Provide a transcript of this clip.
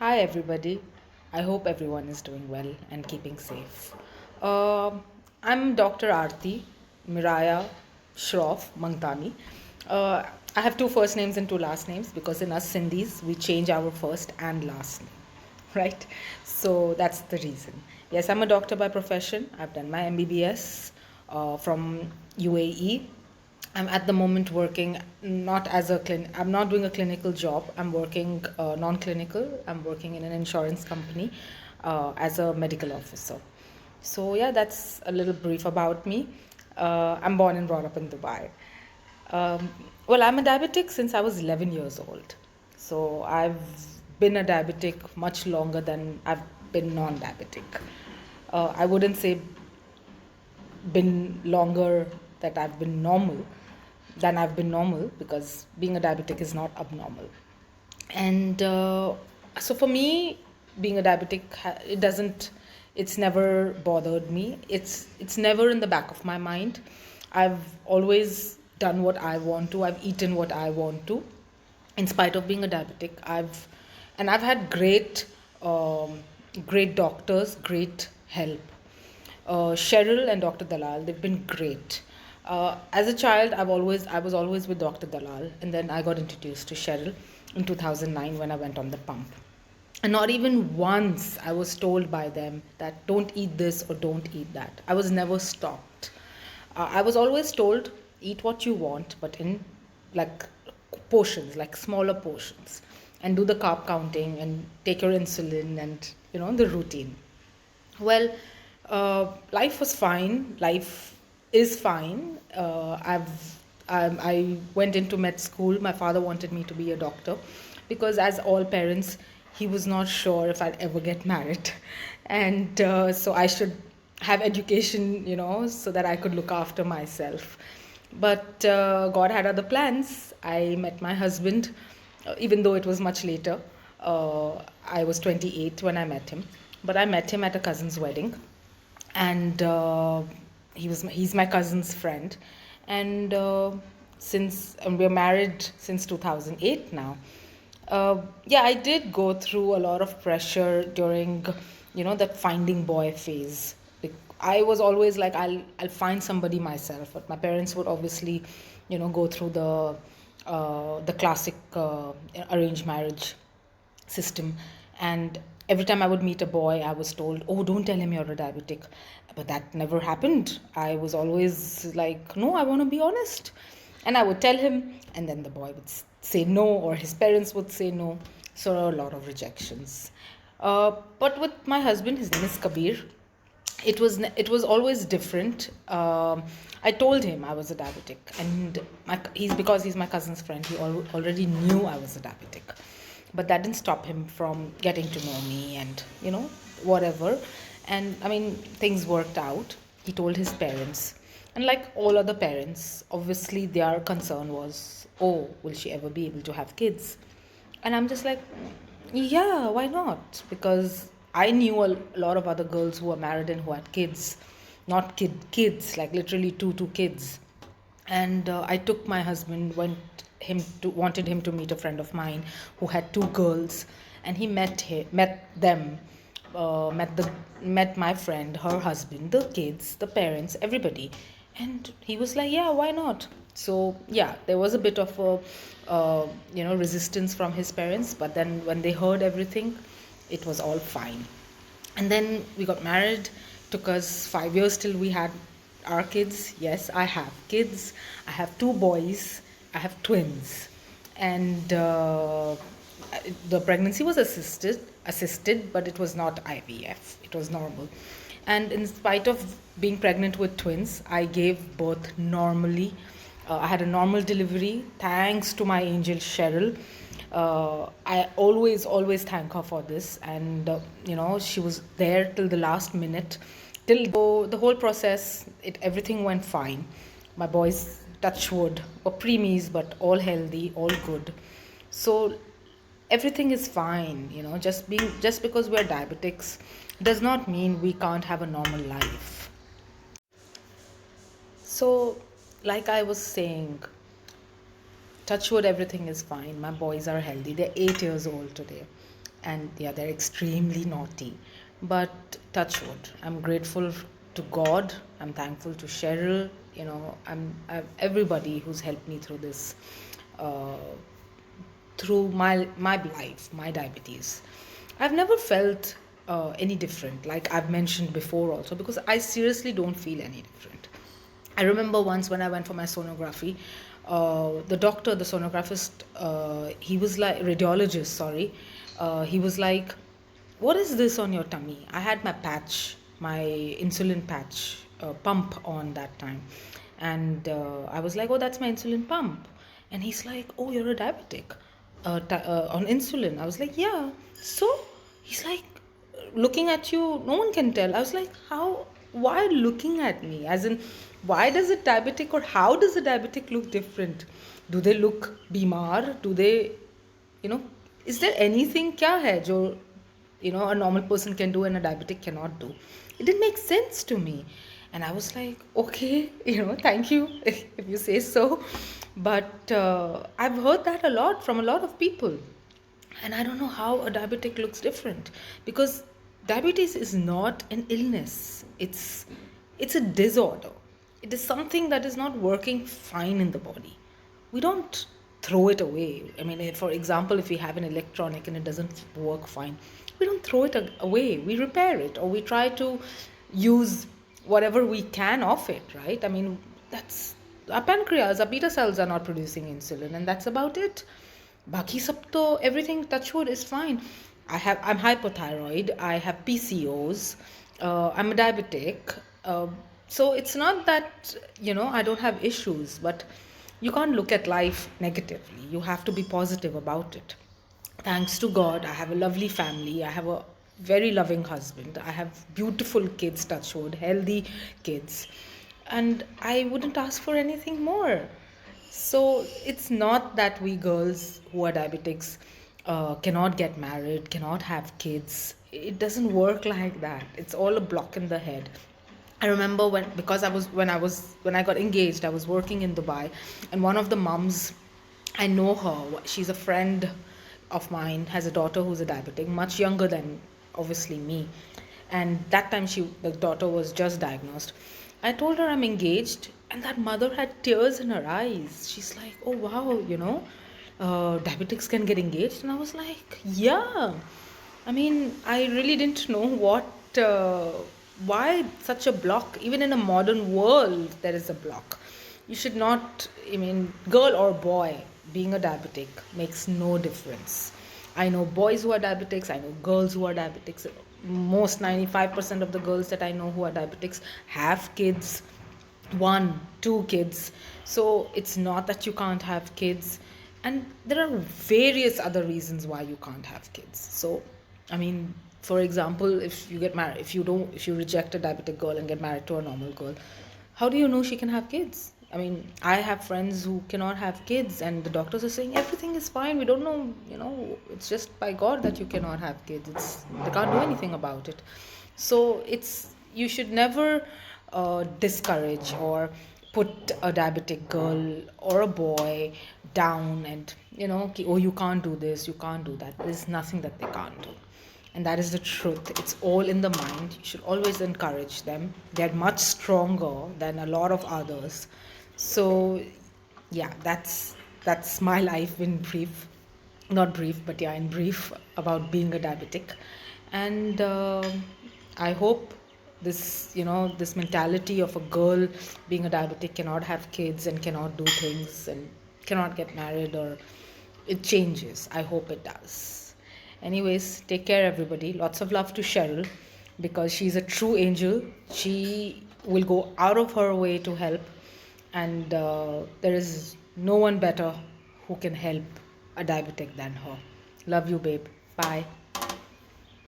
Hi, everybody. I hope everyone is doing well and keeping safe. Um I'm Dr. Aarti Miraya Shroff Mangtani. Uh, I have two first names and two last names because in us Sindhis, we change our first and last name, right? So that's the reason. Yes, I'm a doctor by profession. I've done my MBBS from UAE. I'm at the moment working not as a I'm not doing a clinical job. I'm working non-clinical. I'm working in an insurance company as a medical officer. So yeah, that's a little brief about me. I'm born and brought up in Dubai. Um, well, I'm a diabetic since I was 11 years old. So I've been a diabetic much longer than I've been non-diabetic. I wouldn't say been longer that I've been normal than I've been normal because being a diabetic is not abnormal. And so for me, being a diabetic, it's never bothered me. It's never in the back of my mind. I've always done what I want to. I've eaten what I want to in spite of being a diabetic. I've had um, great doctors, great help. Cheryl and Dr. Dalal, they've been great. As a child, I was always with Dr. Dalal, and then I got introduced to Cheryl in 2009 when I went on the pump. And not even once I was told by them that don't eat this or don't eat that. I was never stopped. I was always told eat what you want, but in like portions, like smaller portions, and do the carb counting and take your insulin and the routine. Well, life was fine. Life is fine. I went into med school. My father wanted me to be a doctor because, as all parents, he was not sure if I'd ever get married, and so I should have education, so that I could look after myself. But God had other plans. I met my husband, even though it was much later. I was 28 when I met him, but I met him at a cousin's wedding, and he's my cousin's friend, and since and we're married since 2008 now. Yeah, I did go through a lot of pressure during, that finding boy phase. I was always like, I'll find somebody myself, but my parents would obviously, go through the classic arranged marriage system. And every time I would meet a boy, I was told, oh, don't tell him you're a diabetic. But that never happened. I was always like, no, I want to be honest. And I would tell him, and then the boy would say no, or his parents would say no. So a lot of rejections. But with my husband, his name is Kabir, it was always different. I told him I was a diabetic, and he's my cousin's friend. He already knew I was a diabetic, but that didn't stop him from getting to know me and whatever. And I mean, things worked out. He told his parents, and like all other parents, obviously their concern was, oh, will she ever be able to have kids? And I'm just like, yeah, why not? Because I knew a lot of other girls who were married and who had kids, not kids, like literally two kids. And I took my husband, wanted him to meet a friend of mine who had two girls, and he met them, met my friend, her husband, the kids, the parents, everybody, and he was like, yeah, why not? So yeah, there was a bit of a resistance from his parents, but then when they heard everything, it was all fine. And then we got married. Took us 5 years till we had our kids. Yes, I have kids. I have two boys. I have twins. And the pregnancy was assisted, but it was not IVF. It was normal. And in spite of being pregnant with twins, I gave birth normally. I had a normal delivery thanks to my angel Cheryl. I always thank her for this, and she was there till the last minute, till the whole process. Everything went fine. My boys, touch wood, were preemies, but all healthy, all good. So everything is fine. Just because we're diabetics does not mean we can't have a normal life. So, like I was saying, touch wood, everything is fine. My boys are healthy. They're 8 years old today. and yeah, they're extremely naughty. But touch wood, I'm grateful to God. I'm thankful to Cheryl. I'm everybody who's helped me through this, uh, through my life, my diabetes. I've never felt any different, like I've mentioned before also, because I seriously don't feel any different. I remember once when I went for my sonography, the doctor, the sonographist, he was like, radiologist, sorry, he was like, "What is this on your tummy?" I had my patch, my insulin patch pump on that time. And I was like, "Oh, that's my insulin pump." And he's like, "Oh, you're a diabetic on insulin." I was like, "Yeah." So he's like, "Looking at you, no one can tell." I was like, "How? Why looking at me? As in, why does a diabetic, or how does a diabetic look different? Do they look bimar? Do they, you know, is there anything kya hai jo, a normal person can do and a diabetic cannot do?" It didn't make sense to me. And I was like, "Okay, thank you if you say so." But I've heard that a lot from a lot of people. And I don't know how a diabetic looks different, because diabetes is not an illness. It's a disorder. It is something that is not working fine in the body. We don't throw it away. I mean, for example, if we have an electronic and it doesn't work fine, we don't throw it away. We repair it, or we try to use whatever we can of it, right? I mean, that's our pancreas, our beta cells are not producing insulin, and that's about it. Baki sab to everything touchwood is fine. I'm hypothyroid. I have PCOS. I'm a diabetic. So it's not that I don't have issues, but you can't look at life negatively. You have to be positive about it. Thanks to God, I have a lovely family. I have a very loving husband. I have beautiful kids, touchwood, healthy kids. And I wouldn't ask for anything more. So it's not that we girls who are diabetics cannot get married, cannot have kids. It doesn't work like that. It's all a block in the head. I remember because when I got engaged, I was working in Dubai, and one of the mums, I know her. She's a friend of mine, has a daughter who's a diabetic, much younger than obviously me. And that time the daughter was just diagnosed. I told her I'm engaged, and that mother had tears in her eyes. She's like, "Oh wow, diabetics can get engaged," and I was like, "Yeah." I mean, I really didn't know uh, why such a block. Even in a modern world, there is a block. You should not, I mean, girl or boy, being a diabetic makes no difference. I know boys who are diabetics, I know girls who are diabetics. Most 95% of the girls that I know who are diabetics have kids, one, two kids. So it's not that you can't have kids. And there are various other reasons why you can't have kids. So, I mean, for example, if you get married, if you reject a diabetic girl and get married to a normal girl, how do you know she can have kids? I mean, I have friends who cannot have kids, and the doctors are saying everything is fine. We don't know, it's just by God that you cannot have kids. They can't do anything about it. So you should never discourage or put a diabetic girl or a boy down, and "Oh, you can't do this, you can't do that." There's nothing that they can't do, and that is the truth. It's all in the mind. You should always encourage them. They're much stronger than a lot of others. So yeah, that's my life in brief. Not brief, but yeah, in brief, about being a diabetic. And I hope this mentality of a girl being a diabetic, cannot have kids and cannot do things and cannot get married, or it changes. I hope it does. Anyways, take care, everybody. Lots of love to Cheryl, because she's a true angel. She will go out of her way to help, and there is no one better who can help a diabetic than her. Love you, babe. Bye.